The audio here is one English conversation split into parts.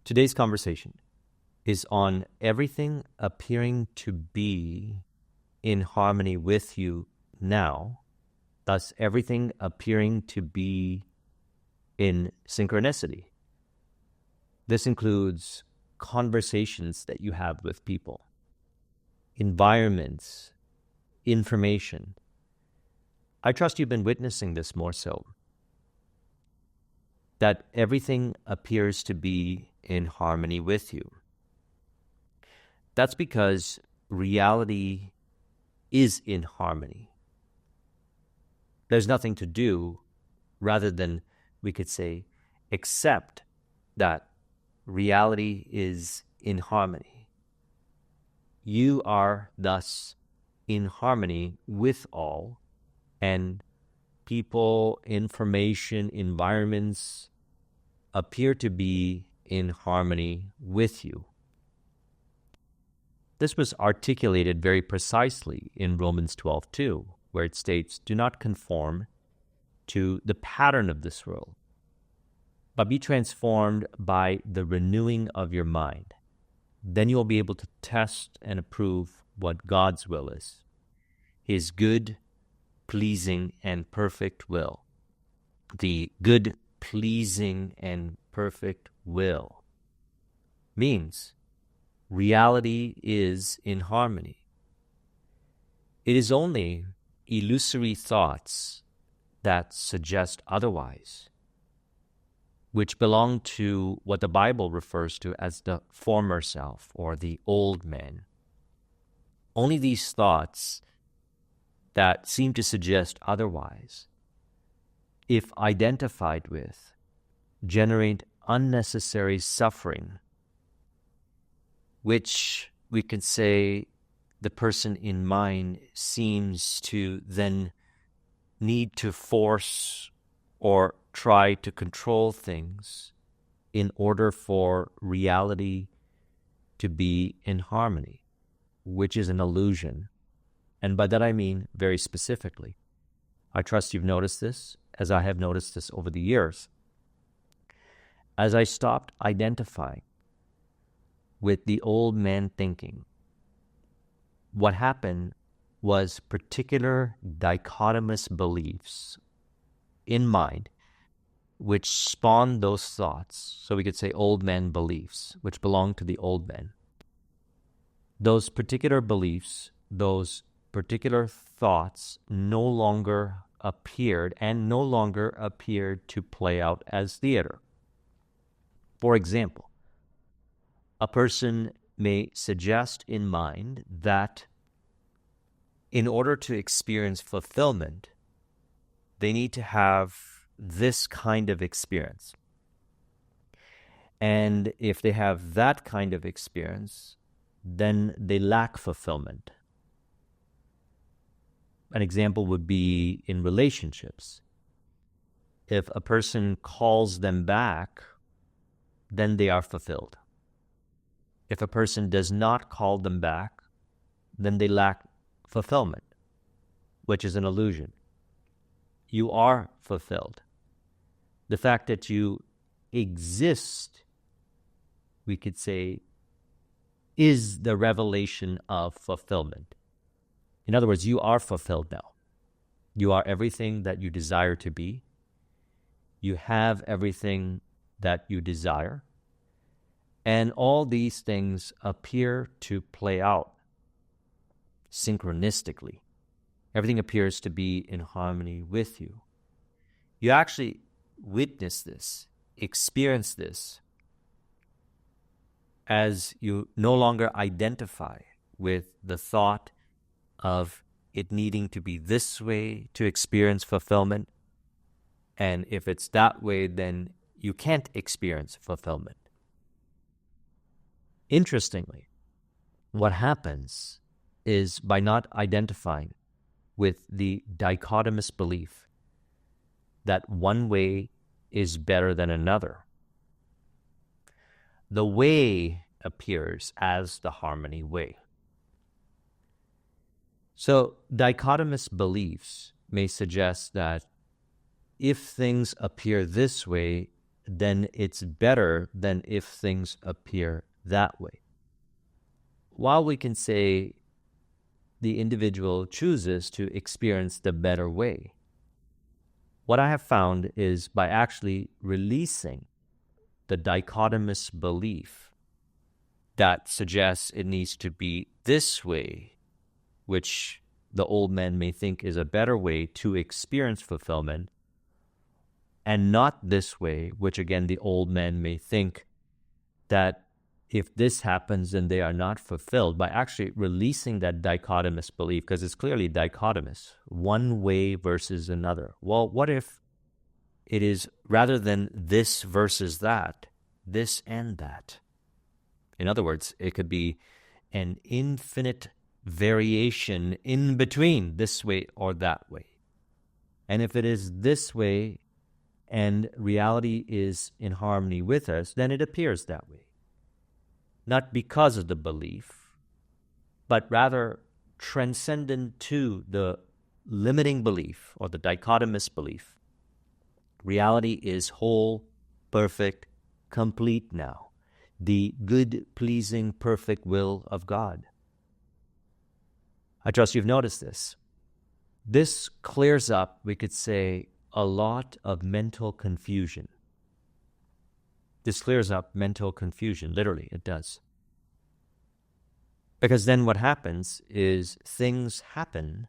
Today's conversation is on everything appearing to be in harmony with you now, thus everything appearing to be in synchronicity. This includes conversations that you have with people, environments, information. I trust you've been witnessing this more so, that everything appears to be in harmony with you. That's because reality is in harmony. There's nothing to do rather than, we could say, accept that reality is in harmony. You are thus in harmony with all, and people, information, environments appear to be in harmony with you. This was articulated very precisely in Romans 12:2, where it states, "Do not conform to the pattern of this world, but be transformed by the renewing of your mind. Then you'll be able to test and approve what God's will is, His good, pleasing, and perfect will." The good, pleasing, and perfect will means reality is in harmony. It is only illusory thoughts that suggest otherwise, which belong to what the Bible refers to as the former self or the old man. Only these thoughts that seem to suggest otherwise, if identified with, generate unnecessary suffering, which we can say the person in mind seems to then need to force or try to control things in order for reality to be in harmony, which is an illusion. And by that I mean very specifically. I trust you've noticed this, as I have noticed this over the years. As I stopped identifying with the old man thinking, what happened was particular dichotomous beliefs in mind which spawned those thoughts. So we could say old man beliefs, which belong to the old man. Those particular beliefs, those particular thoughts no longer appeared to play out as theater. For example, a person may suggest in mind that in order to experience fulfillment, they need to have this kind of experience. And if they have that kind of experience, then they lack fulfillment. An example would be in relationships. If a person calls them back, then they are fulfilled. If a person does not call them back, then they lack fulfillment, which is an illusion. You are fulfilled. The fact that you exist, we could say, is the revelation of fulfillment. In other words, you are fulfilled now. You are everything that you desire to be. You have everything that you desire. And all these things appear to play out synchronistically. Everything appears to be in harmony with you. You actually witness this, experience this, as you no longer identify with the thought of it needing to be this way to experience fulfillment. And if it's that way, then you can't experience fulfillment. Interestingly, what happens is by not identifying with the dichotomous belief that one way is better than another, the way appears as the harmony way. So dichotomous beliefs may suggest that if things appear this way, then it's better than if things appear that way. While we can say the individual chooses to experience the better way, what I have found is by actually releasing the dichotomous belief that suggests it needs to be this way, which the old man may think is a better way to experience fulfillment, and not this way, which again the old man may think that if this happens, then they are not fulfilled, by actually releasing that dichotomous belief, because it's clearly dichotomous, one way versus another. Well, what if it is, rather than this versus that, this and that? In other words, it could be an infinite variation in between this way or that way. And if it is this way and reality is in harmony with us, then it appears that way. Not because of the belief, but rather transcendent to the limiting belief or the dichotomous belief. Reality is whole, perfect, complete now. The good, pleasing, perfect will of God. I trust you've noticed this. This clears up, we could say, a lot of mental confusion. This clears up mental confusion. Literally, it does. Because then what happens is things happen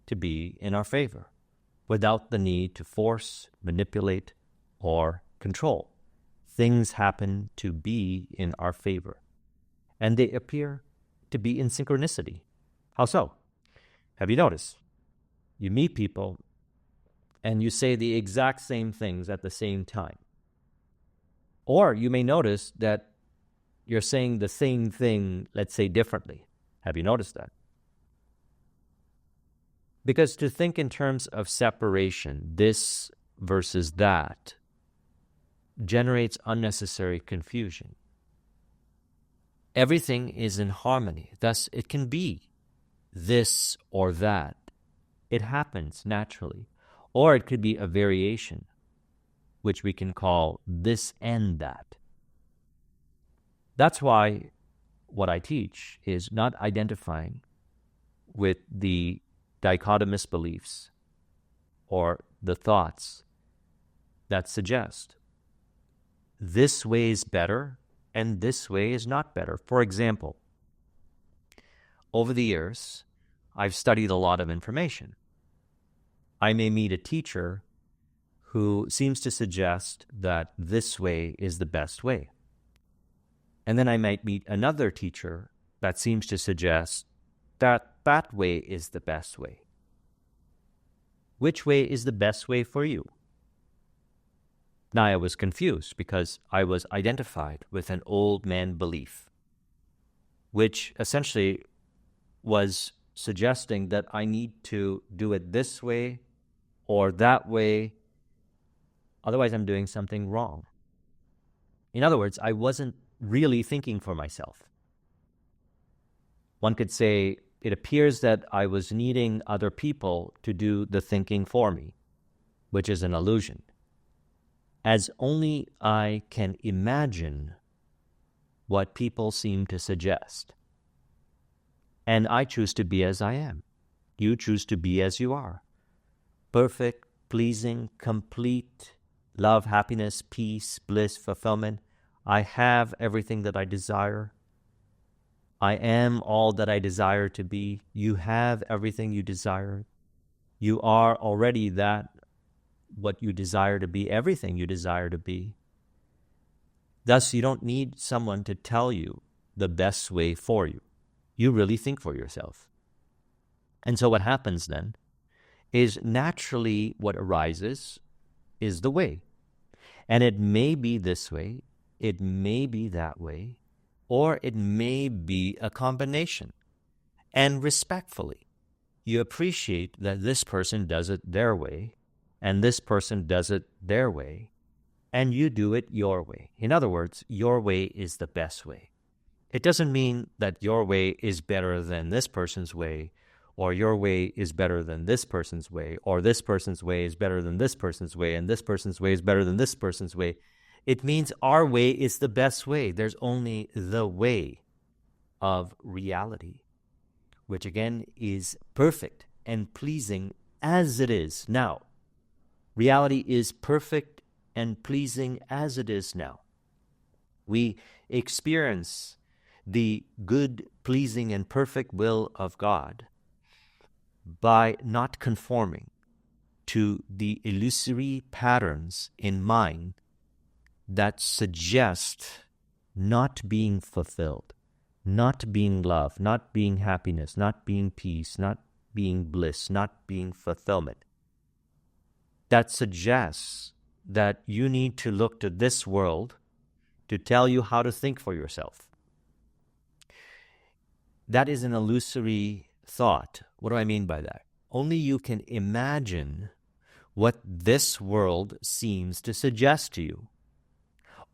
to be in our favor without the need to force, manipulate, or control. Things happen to be in our favor. And they appear to be in synchronicity. How so? Have you noticed? You meet people and you say the exact same things at the same time. Or you may notice that you're saying the same thing, let's say, differently. Have you noticed that? Because to think in terms of separation, this versus that, generates unnecessary confusion. Everything is in harmony. Thus, it can be this or that. It happens naturally. Or it could be a variation, which we can call this and that. That's why what I teach is not identifying with the dichotomous beliefs or the thoughts that suggest this way is better and this way is not better. For example, over the years, I've studied a lot of information. I may meet a teacher who seems to suggest that this way is the best way. And then I might meet another teacher that seems to suggest that that way is the best way. Which way is the best way for you? Now I was confused because I was identified with an old man belief, which essentially was suggesting that I need to do it this way or that way, otherwise I'm doing something wrong. In other words, I wasn't really thinking for myself. One could say it appears that I was needing other people to do the thinking for me, which is an illusion, as only I can imagine what people seem to suggest. And I choose to be as I am. You choose to be as you are. Perfect, pleasing, complete, love, happiness, peace, bliss, fulfillment. I have everything that I desire. I am all that I desire to be. You have everything you desire. You are already that, what you desire to be, everything you desire to be. Thus, you don't need someone to tell you the best way for you. You really think for yourself. And so what happens then is naturally what arises is the way. And it may be this way, it may be that way, or it may be a combination. And respectfully, you appreciate that this person does it their way, and this person does it their way, and you do it your way. In other words, your way is the best way. It doesn't mean that your way is better than this person's way, or your way is better than this person's way, or this person's way is better than this person's way, and this person's way is better than this person's way. It means our way is the best way. There's only the way of reality, which again is perfect and pleasing as it is now. Reality is perfect and pleasing as it is now. We experience the good, pleasing, and perfect will of God by not conforming to the illusory patterns in mind that suggest not being fulfilled, not being love, not being happiness, not being peace, not being bliss, not being fulfillment. That suggests that you need to look to this world to tell you how to think for yourself. That is an illusory thought. What do I mean by that? Only you can imagine what this world seems to suggest to you.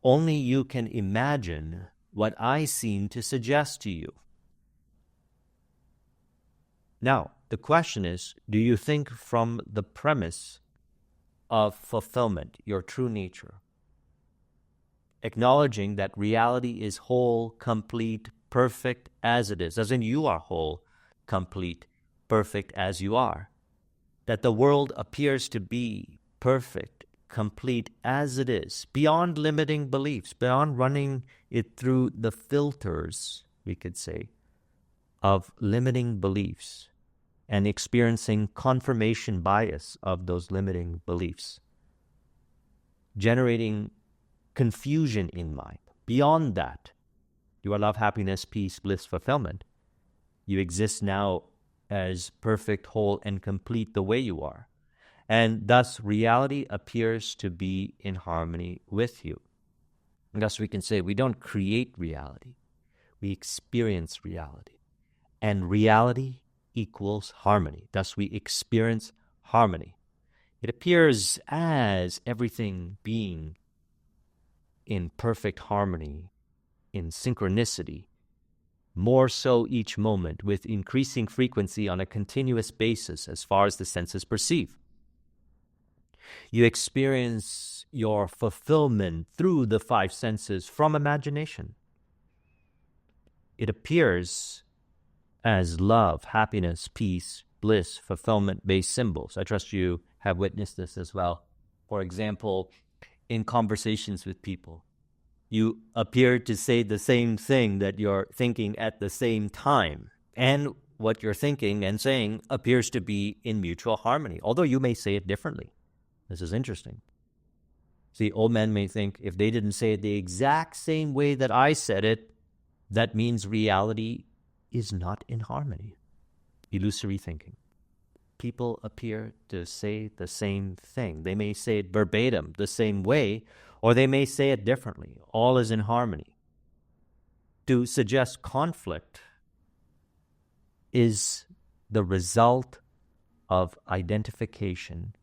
Only you can imagine what I seem to suggest to you. Now, the question is, do you think from the premise of fulfillment, your true nature, acknowledging that reality is whole, complete, perfect as it is, as in you are whole, complete, perfect as you are, that the world appears to be perfect, complete as it is, beyond limiting beliefs, beyond running it through the filters, we could say, of limiting beliefs and experiencing confirmation bias of those limiting beliefs, generating confusion in mind. Beyond that, you are love, happiness, peace, bliss, fulfillment. You exist now as perfect, whole, and complete the way you are. And thus, reality appears to be in harmony with you. And thus, we can say we don't create reality. We experience reality. And reality equals harmony. Thus, we experience harmony. It appears as everything being in perfect harmony, in synchronicity, more so each moment, with increasing frequency on a continuous basis as far as the senses perceive. You experience your fulfillment through the five senses from imagination. It appears as love, happiness, peace, bliss, fulfillment-based symbols. I trust you have witnessed this as well. For example, in conversations with people, you appear to say the same thing that you're thinking at the same time. And what you're thinking and saying appears to be in mutual harmony, although you may say it differently. This is interesting. See, old men may think if they didn't say it the exact same way that I said it, that means reality is not in harmony. Illusory thinking. People appear to say the same thing. They may say it verbatim, the same way, or they may say it differently. All is in harmony. To suggest conflict is the result of identification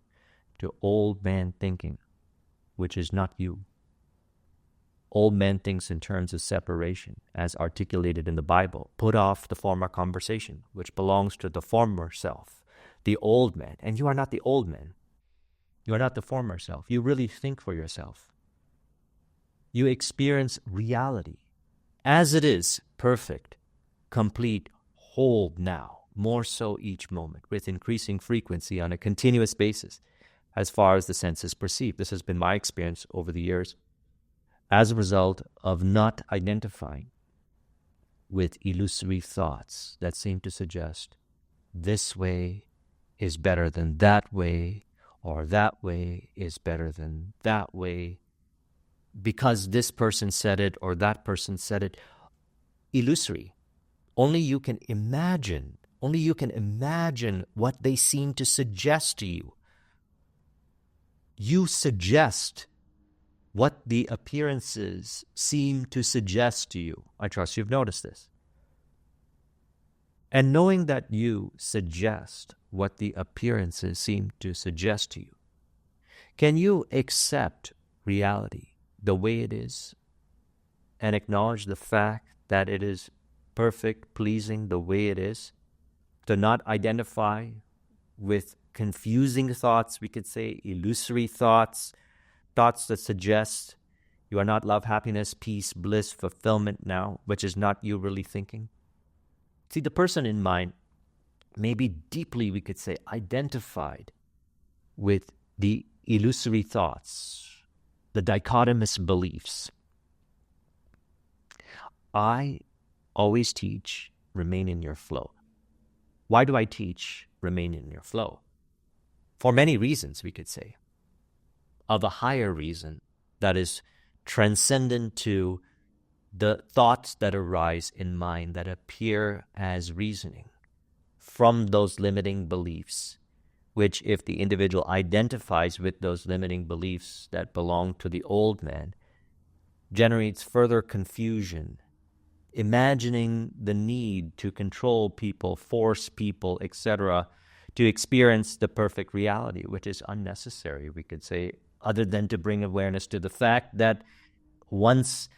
to old man thinking, which is not you. Old man thinks in terms of separation, as articulated in the Bible. Put off the former conversation, which belongs to the former self, the old man. And you are not the old man. You are not the former self. You really think for yourself. You experience reality as it is, perfect, complete, whole now, more so each moment, with increasing frequency on a continuous basis, as far as the senses perceive. This has been my experience over the years, as a result of not identifying with illusory thoughts that seem to suggest this way is better than that way, or that way is better than that way, because this person said it or that person said it. Illusory. Only you can imagine what they seem to suggest to you. You suggest what the appearances seem to suggest to you. I trust you've noticed this. And knowing that you suggest what the appearances seem to suggest to you, can you accept reality the way it is and acknowledge the fact that it is perfect, pleasing the way it is? to not identify with confusing thoughts, we could say illusory thoughts, thoughts that suggest you are not love, happiness, peace, bliss, fulfillment now, which is not you really thinking. See, the person in mind may be deeply, we could say, identified with the illusory thoughts, the dichotomous beliefs. I always teach, remain in your flow. Why do I teach, remain in your flow? For many reasons, we could say. Of a higher reason that is transcendent to the thoughts that arise in mind that appear as reasoning from those limiting beliefs, which if the individual identifies with those limiting beliefs that belong to the old man, generates further confusion, imagining the need to control people, force people, etc., to experience the perfect reality, which is unnecessary, we could say, other than to bring awareness to the fact that once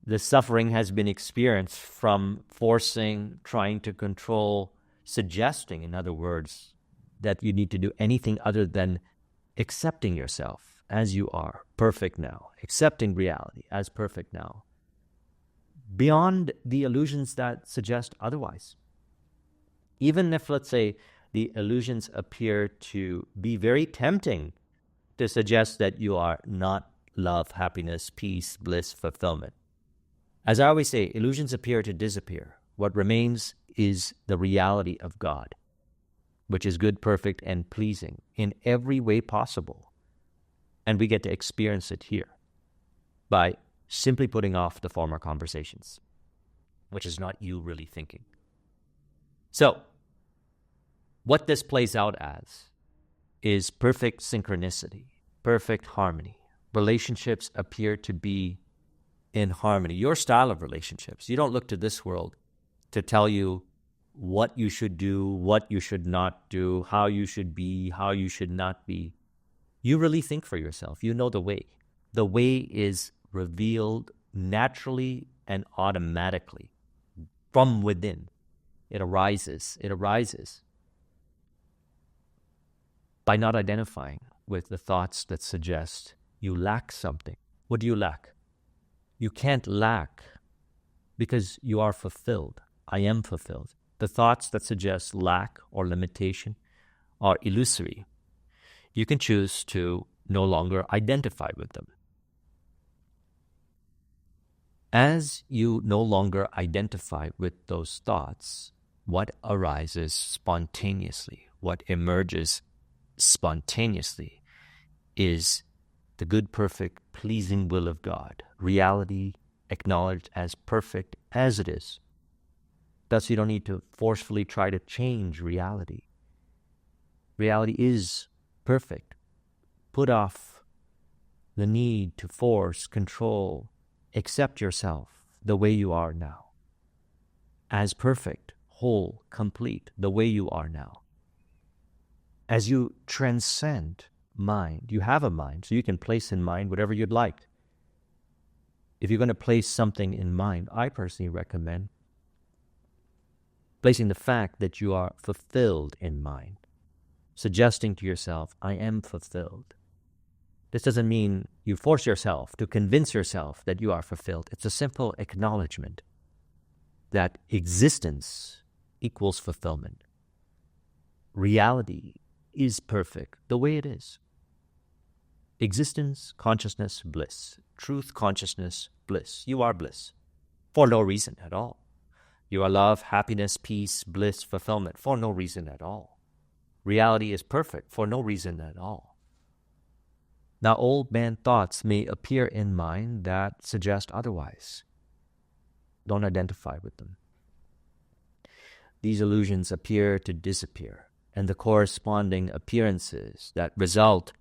the suffering has been experienced from forcing, trying to control, suggesting, in other words, that you need to do anything other than accepting yourself as you are, perfect now, accepting reality as perfect now, beyond the illusions that suggest otherwise. Even if, let's say, the illusions appear to be very tempting to suggest that you are not love, happiness, peace, bliss, fulfillment. As I always say, illusions appear to disappear. What remains is the reality of God, which is good, perfect, and pleasing in every way possible. And we get to experience it here by simply putting off the former conversations, which is not you really thinking. So, what this plays out as is perfect synchronicity, perfect harmony. Relationships appear to be in harmony. Your style of relationships. You don't look to this world to tell you what you should do, what you should not do, how you should be, how you should not be. You really think for yourself. You know the way. The way is revealed naturally and automatically from within. It arises by not identifying with the thoughts that suggest you lack something. What do you lack? You can't lack because you are fulfilled. I am fulfilled. The thoughts that suggest lack or limitation are illusory. You can choose to no longer identify with them. As you no longer identify with those thoughts, what arises spontaneously, what emerges spontaneously is the good, perfect, pleasing will of God, reality acknowledged as perfect as it is. Thus, you don't need to forcefully try to change reality. Reality is perfect. Put off the need to force, control, accept yourself the way you are now, as perfect, whole, complete, the way you are now. As you transcend mind, you have a mind, so you can place in mind whatever you'd like. If you're going to place something in mind, I personally recommend placing the fact that you are fulfilled in mind, suggesting to yourself, I am fulfilled. This doesn't mean you force yourself to convince yourself that you are fulfilled. It's a simple acknowledgement that existence equals fulfillment. Reality is perfect the way it is. Existence, consciousness, bliss. Truth, consciousness, bliss. You are bliss for no reason at all. You are love, happiness, peace, bliss, fulfillment for no reason at all. Reality is perfect for no reason at all. Now, old man thoughts may appear in mind that suggest otherwise. Don't identify with them. These illusions appear to disappear, and the corresponding appearances that result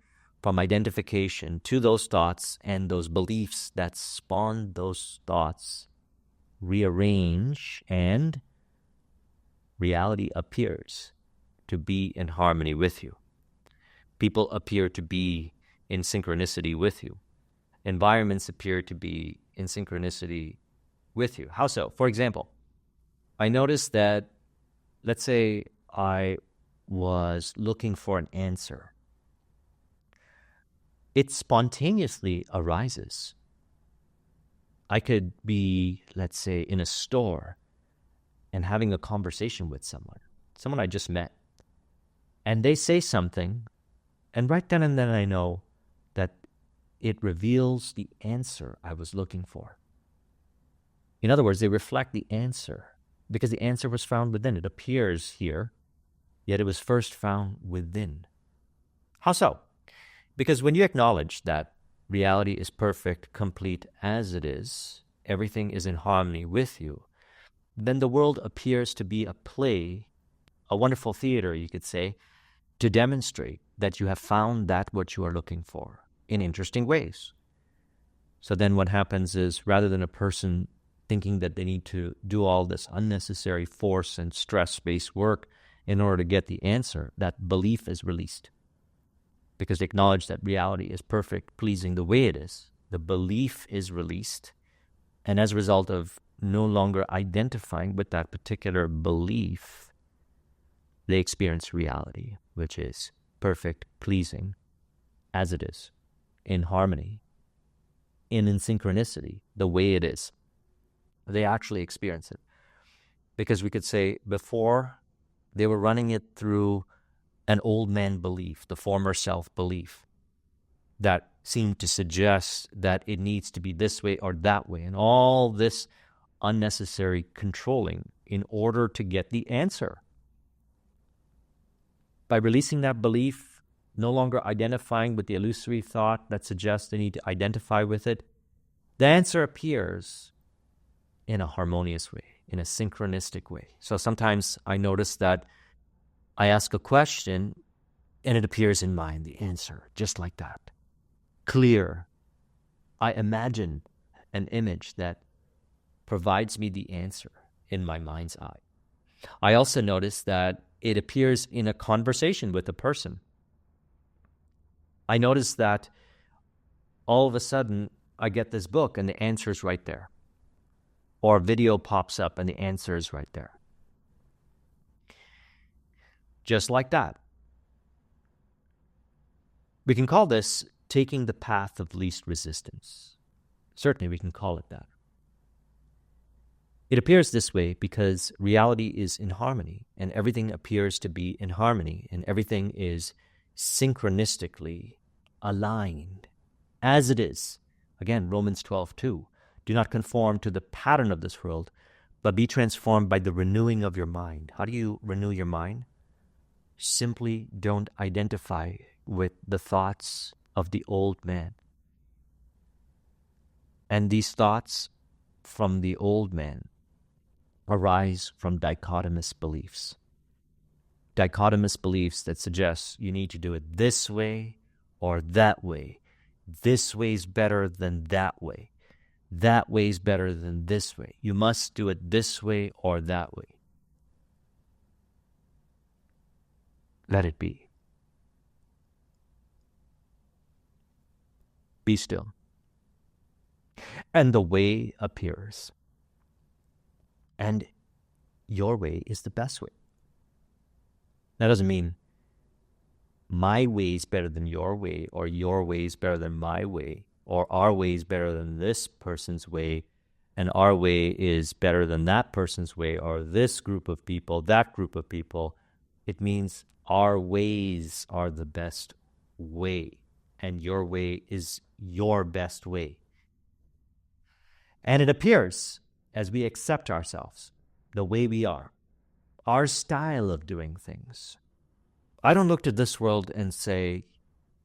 from identification to those thoughts and those beliefs that spawn those thoughts rearrange, and reality appears to be in harmony with you. People appear to be in synchronicity with you. Environments appear to be in synchronicity with you. How so? For example, I noticed that, let's say, I was looking for an answer, it spontaneously arises. I could be, let's say, in a store and having a conversation with someone I just met, and they say something, and right then and then I know that it reveals the answer I was looking for. In other words, they reflect the answer because the answer was found within. It appears here, yet it was first found within. How so? Because when you acknowledge that reality is perfect, complete as it is, everything is in harmony with you, then the world appears to be a play, a wonderful theater, you could say, to demonstrate that you have found that what you are looking for in interesting ways. So then what happens is, rather than a person thinking that they need to do all this unnecessary force and stress-based work in order to get the answer, that belief is released. Because they acknowledge that reality is perfect, pleasing the way it is. The belief is released. And as a result of no longer identifying with that particular belief, they experience reality, which is perfect, pleasing, as it is, in harmony, in synchronicity, the way it is. They actually experience it. Because we could say before, they were running it through an old man belief, the former self belief, that seemed to suggest that it needs to be this way or that way, and all this unnecessary controlling in order to get the answer. By releasing that belief, no longer identifying with the illusory thought that suggests they need to identify with it, the answer appears in a harmonious way, in a synchronistic way. So sometimes I notice that I ask a question and it appears in mind, the answer, just like that. Clear. I imagine an image that provides me the answer in my mind's eye. I also notice that it appears in a conversation with a person. I notice that all of a sudden I get this book and the answer is right there. Or a video pops up and the answer is right there. Just like that. We can call this taking the path of least resistance. Certainly we can call it that. It appears this way because reality is in harmony, and everything appears to be in harmony, and everything is synchronistically aligned as it is. Again, Romans 12:2. Do not conform to the pattern of this world, but be transformed by the renewing of your mind. How do you renew your mind? Simply don't identify with the thoughts of the old man. And these thoughts from the old man arise from dichotomous beliefs. Dichotomous beliefs that suggest you need to do it this way or that way. This way's better than that way. That way's better than this way. You must do it this way or that way. Let it be. Be still. And the way appears. And your way is the best way. That doesn't mean my way is better than your way, or your way is better than my way, or our way is better than this person's way, and our way is better than that person's way, or this group of people, that group of people. It means our ways are the best way, and your way is your best way. And it appears as we accept ourselves, the way we are, our style of doing things. I don't look to this world and say,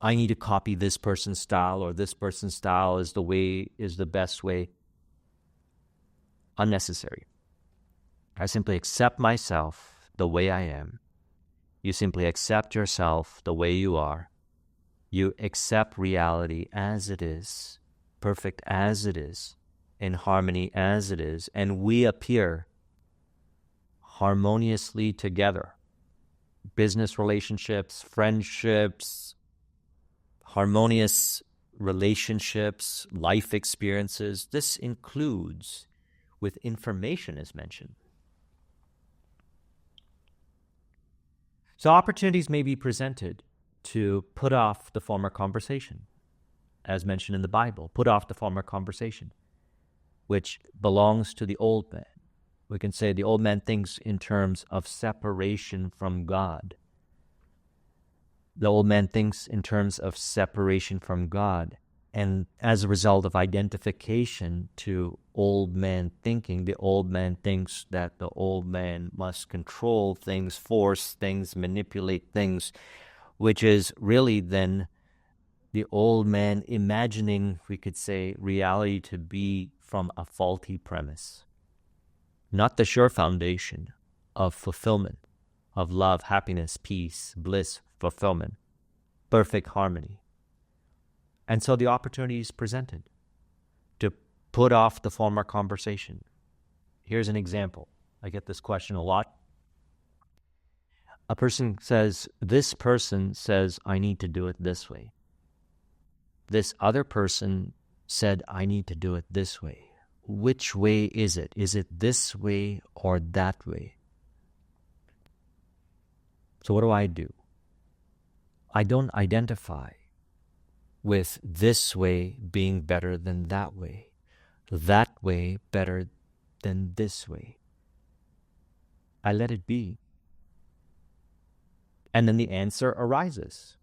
I need to copy this person's style, or this person's style is the best way. Unnecessary. I simply accept myself the way I am. You simply accept yourself the way you are. You accept reality as it is, perfect as it is, in harmony as it is, and we appear harmoniously together. Business relationships, friendships, harmonious relationships, life experiences. This includes with information as mentioned. So opportunities may be presented to put off the former conversation, as mentioned in the Bible, put off the former conversation, which belongs to the old man. We can say the old man thinks in terms of separation from God. The old man thinks in terms of separation from God. And as a result of identification to old man thinking, the old man thinks that the old man must control things, force things, manipulate things, which is really then the old man imagining, we could say, reality to be from a faulty premise, not the sure foundation of fulfillment, of love, happiness, peace, bliss, fulfillment, perfect harmony. And so the opportunity is presented to put off the former conversation. Here's an example. I get this question a lot. This person says, I need to do it this way. This other person said, I need to do it this way. Which way is it? Is it this way or that way? So what do? I don't identify with this way being better than that way better than this way. I let it be. And then the answer arises.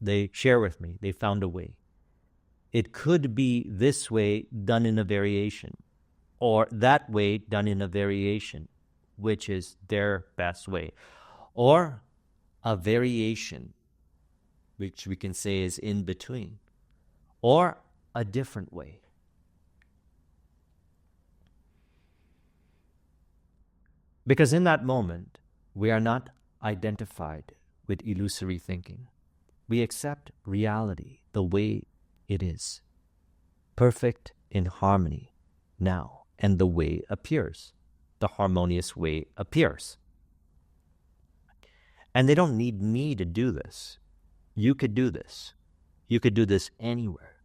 They share with me, they found a way. It could be this way done in a variation, or that way done in a variation, which is their best way, or a variation, which we can say is in between, or a different way. Because in that moment, we are not identified with illusory thinking. We accept reality the way it is, perfect in harmony now, and the way appears, the harmonious way appears. And they don't need me to do this. You could do this. You could do this anywhere.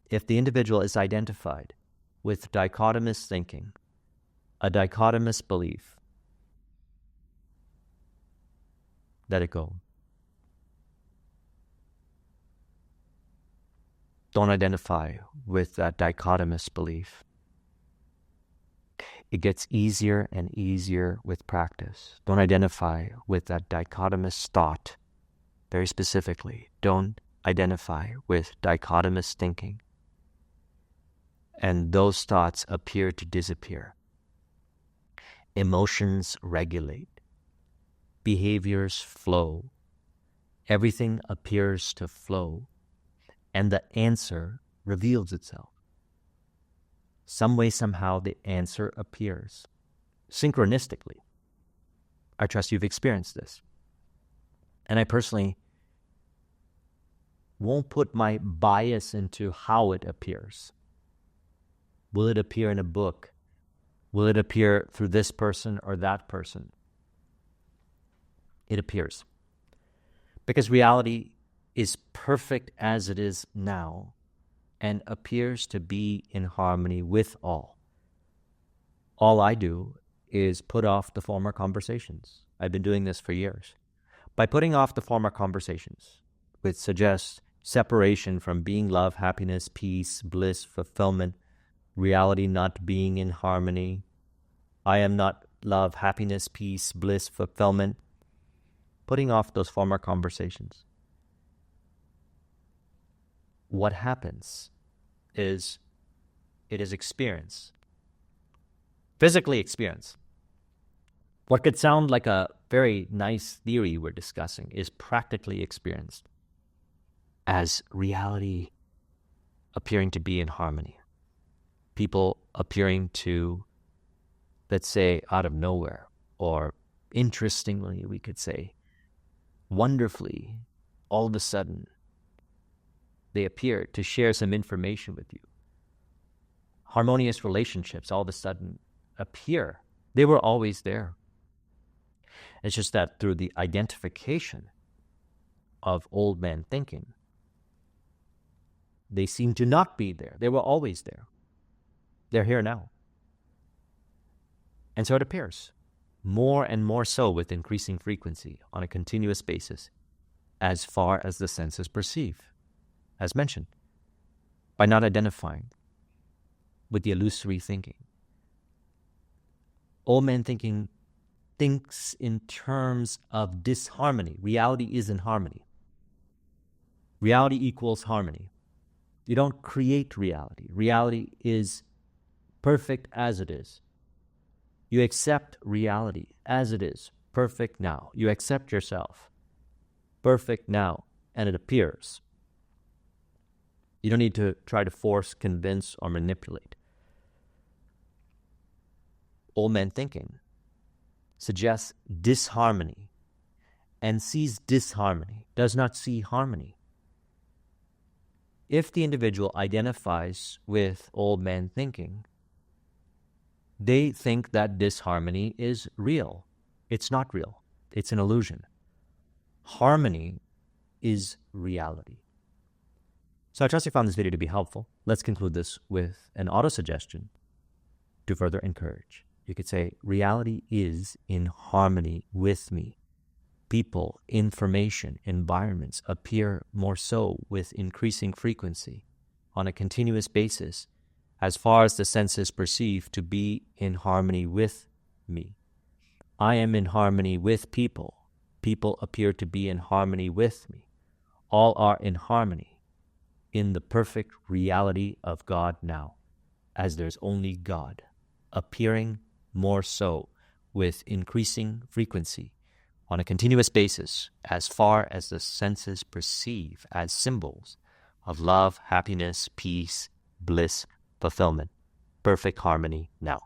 If the individual is identified with dichotomous thinking, a dichotomous belief, let it go. Don't identify with that dichotomous belief. It gets easier and easier with practice. Don't identify with that dichotomous thought. Very specifically, don't identify with dichotomous thinking. And those thoughts appear to disappear. Emotions regulate. Behaviors flow. Everything appears to flow. And the answer reveals itself. Some way, somehow, the answer appears. Synchronistically. I trust you've experienced this. And I personally won't put my bias into how it appears. Will it appear in a book? Will it appear through this person or that person? It appears. Because reality is perfect as it is now and appears to be in harmony with all. All I do is put off the former conversations. I've been doing this for years. By putting off the former conversations, which suggest separation from being love, happiness, peace, bliss, fulfillment, reality not being in harmony. I am not love, happiness, peace, bliss, fulfillment. Putting off those former conversations. What happens is it is experience. Physically experience. What could sound like a very nice theory we're discussing is practically experienced as reality appearing to be in harmony. People appearing to, let's say, out of nowhere, or interestingly, we could say, wonderfully, all of a sudden, they appear to share some information with you. Harmonious relationships all of a sudden appear. They were always there. It's just that through the identification of old man thinking, they seem to not be there. They were always there. They're here now. And so it appears. more and more so with increasing frequency on a continuous basis, as far as the senses perceive, as mentioned, by not identifying with the illusory thinking. Old man thinking thinks in terms of disharmony. Reality is in harmony. Reality equals harmony. You don't create reality. Reality is perfect as it is. You accept reality as it is, perfect now. You accept yourself, perfect now, and it appears. You don't need to try to force, convince, or manipulate. Old man thinking suggests disharmony and sees disharmony, does not see harmony. If the individual identifies with old man thinking, they think that disharmony is real. It's not real. It's an illusion. Harmony is reality. So I trust you found this video to be helpful. Let's conclude this with an auto-suggestion to further encourage. You could say, reality is in harmony with me. People, information, environments appear more so with increasing frequency on a continuous basis as far as the senses perceive to be in harmony with me. I am in harmony with people. People appear to be in harmony with me. All are in harmony in the perfect reality of God now, as there's only God, appearing more so with increasing frequency on a continuous basis as far as the senses perceive as symbols of love, happiness, peace, bliss, fulfillment, perfect harmony now.